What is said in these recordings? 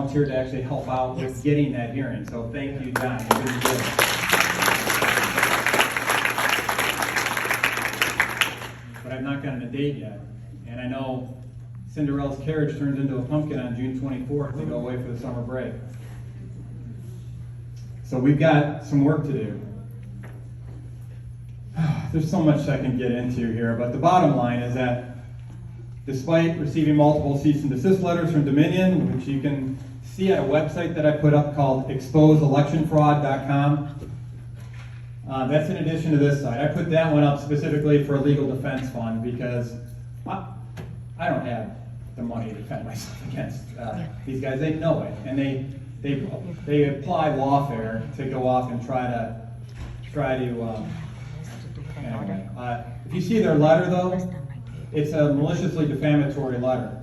volunteered to actually help out with getting that hearing. So thank you, John. You really did. But I've not gotten a date yet. And I know Cinderella's carriage turns into a pumpkin on June 24th to go away for the summer break. So we've got some work to do. There's so much I can get into here, but the bottom line is that despite receiving multiple cease and desist letters from Dominion, which you can see at a website that I put up called exposeelectionfraud.com, that's in addition to this site. I put that one up specifically for a legal defense fund because I don't have the money to defend myself against these guys. They know it, and they apply lawfare to go off and try to anyway. If you see their letter, though, it's a maliciously defamatory letter.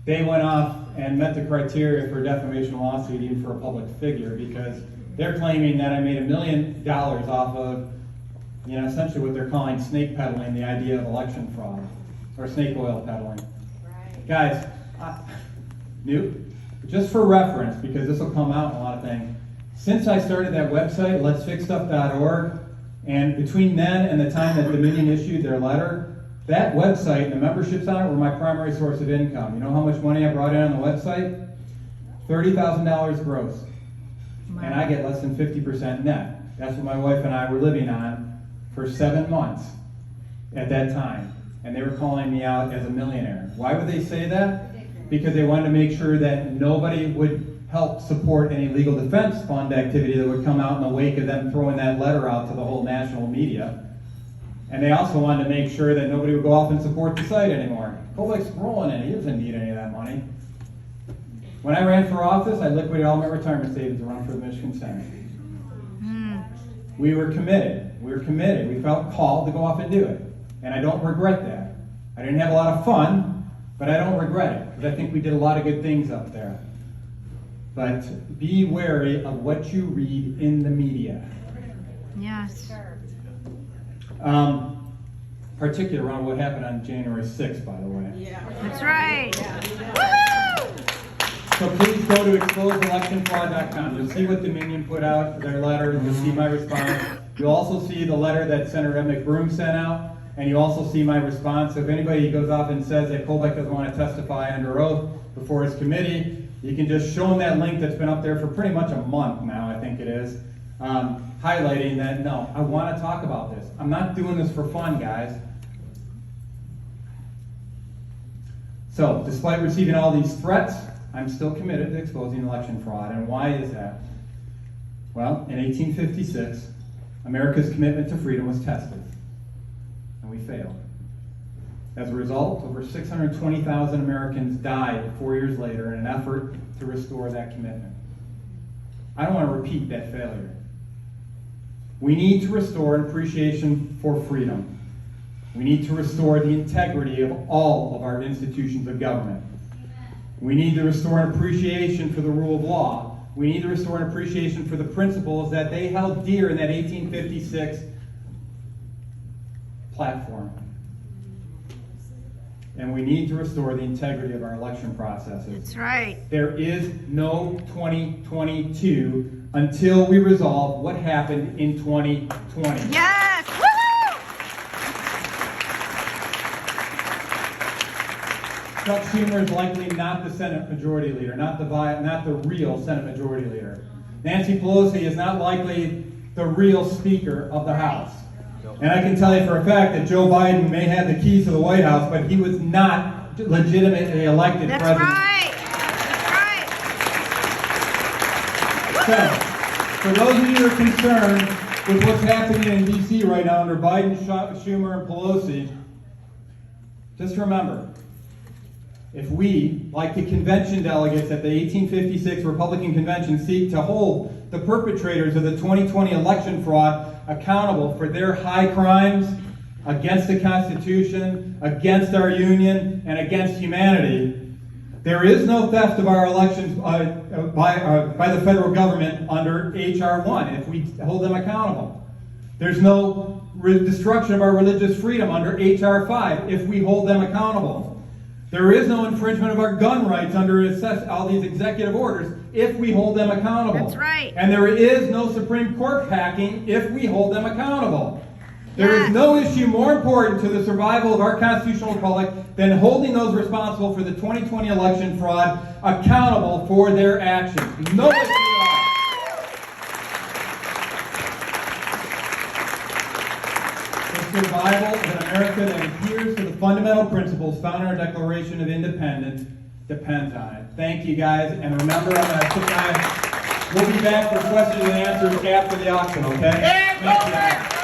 They went off and met the criteria for a defamation lawsuit, even for a public figure, because they're claiming that I made $1 million off of, essentially what they're calling snake peddling, the idea of election fraud, or snake oil peddling. Right. Guys, just for reference, because this will come out in a lot of things, since I started that website, letsfixstuff.org, and between then and the time that Dominion issued their letter, that website and the memberships on it were my primary source of income. You know how much money I brought in on the website? $30,000 gross. Wow. And I get less than 50% net. That's what my wife and I were living on for 7 months at that time. And they were calling me out as a millionaire. Why would they say that? Because they wanted to make sure that nobody would help support any legal defense fund activity that would come out in the wake of them throwing that letter out to the whole national media. And they also wanted to make sure that nobody would go off and support the site anymore. Colbeck's rolling in it. He doesn't need any of that money. When I ran for office, I liquidated all my retirement savings to run for the Michigan Senate. We were committed. We felt called to go off and do it. And I don't regret that. I didn't have a lot of fun, but I don't regret it, because I think we did a lot of good things up there. But be wary of what you read in the media. Yes. Particularly around what happened on January 6th, by the way. Yeah. That's right. Yeah. So please go to exposeelectionfraud.com. You'll see what Dominion put out, their letter. You'll see my response. You'll also see the letter that Senator Ed McBroom sent out, and you also see my response. So if anybody goes off and says that Colbeck doesn't want to testify under oath before his committee, you can just show them that link that's been up there for pretty much a month now, I think it is, highlighting that, no, I want to talk about this. I'm not doing this for fun, guys. So, despite receiving all these threats, I'm still committed to exposing election fraud. And why is that? Well, in 1856, America's commitment to freedom was tested, and we failed. As a result, over 620,000 Americans died 4 years later in an effort to restore that commitment. I don't want to repeat that failure. We need to restore an appreciation for freedom. We need to restore the integrity of all of our institutions of government. We need to restore an appreciation for the rule of law. We need to restore an appreciation for the principles that they held dear in that 1856 platform. And we need to restore the integrity of our election processes. That's right. There is no 2022 until we resolve what happened in 2020. Yes! Woohoo! Chuck Schumer is likely not the Senate Majority Leader, not the real Senate Majority Leader. Nancy Pelosi is not likely the real Speaker of the House. And I can tell you for a fact that Joe Biden may have the keys to the White House, but he was not legitimately elected president. Right. That's right. So, for those of you who are concerned with what's happening in D.C. right now under Biden, Schumer, and Pelosi, just remember, if we, like the convention delegates at the 1856 Republican Convention, seek to hold the perpetrators of the 2020 election fraud accountable for their high crimes against the Constitution, against our Union, and against humanity, there is no theft of our elections by the federal government under H.R. 1 if we hold them accountable. There's no destruction of our religious freedom under H.R. 5 if we hold them accountable. There is no infringement of our gun rights under all these executive orders if we hold them accountable. That's right. And there is no Supreme Court hacking if we hold them accountable. There is Yes. no issue more important to the survival of our constitutional republic than holding those responsible for the 2020 election fraud accountable for their actions. No issue at all. The survival of an America that adheres to the fundamental principles found in our Declaration of Independence depends on it. Thank you, guys, and remember, we'll be back for questions and answers after the auction, okay? Thank you.